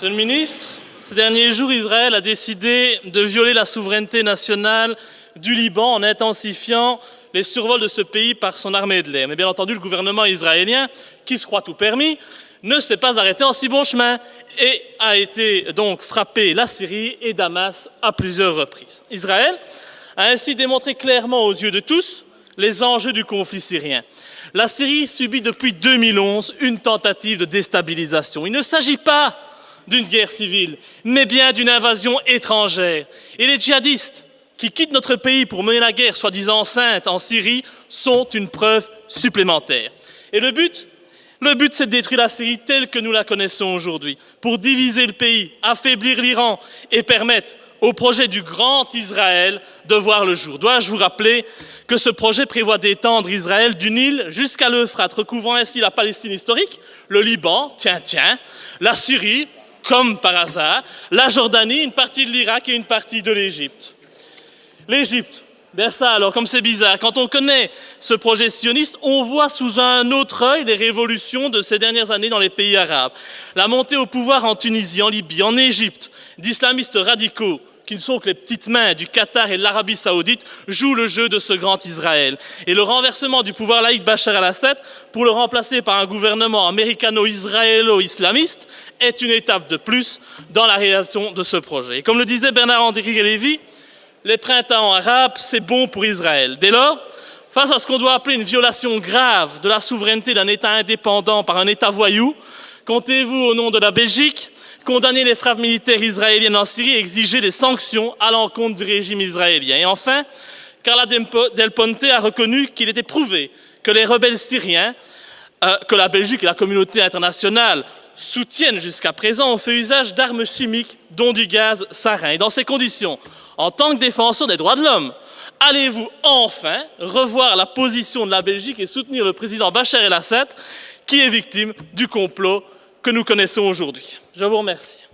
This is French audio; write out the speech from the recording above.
Monsieur le ministre, ces derniers jours, Israël a décidé de violer la souveraineté nationale du Liban en intensifiant les survols de ce pays par son armée de l'air. Mais bien entendu, le gouvernement israélien, qui se croit tout permis, ne s'est pas arrêté en si bon chemin et a été donc frappé la Syrie et Damas à plusieurs reprises. Israël a ainsi démontré clairement aux yeux de tous les enjeux du conflit syrien. La Syrie subit depuis 2011 une tentative de déstabilisation. Il ne s'agit pas d'une guerre civile, mais bien d'une invasion étrangère. Et les djihadistes qui quittent notre pays pour mener la guerre soi-disant sainte en Syrie sont une preuve supplémentaire. Et le but, c'est de détruire la Syrie telle que nous la connaissons aujourd'hui, pour diviser le pays, affaiblir l'Iran et permettre au projet du Grand Israël de voir le jour. Dois-je vous rappeler que ce projet prévoit d'étendre Israël du Nil jusqu'à l'Euphrate, recouvrant ainsi la Palestine historique, le Liban, la Syrie, comme par hasard, la Jordanie, une partie de l'Irak et une partie de l'Égypte. L'Égypte, bien ça alors, comme c'est bizarre, quand on connaît ce projet sioniste, on voit sous un autre œil les révolutions de ces dernières années dans les pays arabes. La montée au pouvoir en Tunisie, en Libye, en Égypte, d'islamistes radicaux, qui ne sont que les petites mains du Qatar et de l'Arabie Saoudite, jouent le jeu de ce grand Israël. Et le renversement du pouvoir laïque Bachar el-Assad pour le remplacer par un gouvernement américano-israélo-islamiste est une étape de plus dans la réalisation de ce projet. Et comme le disait Bernard-Henri Lévy, les printemps arabes, c'est bon pour Israël. Dès lors, face à ce qu'on doit appeler une violation grave de la souveraineté d'un État indépendant par un État voyou, comptez-vous, au nom de la Belgique, condamner les frappes militaires israéliennes en Syrie et exiger des sanctions à l'encontre du régime israélien. Et enfin, Carla Del Ponte a reconnu qu'il était prouvé que les rebelles syriens, que la Belgique et la communauté internationale soutiennent jusqu'à présent, ont fait usage d'armes chimiques, dont du gaz sarin. Et dans ces conditions, en tant que défenseur des droits de l'homme, allez-vous enfin revoir la position de la Belgique et soutenir le président Bachar el-Assad, qui est victime du complot que nous connaissons aujourd'hui? Je vous remercie.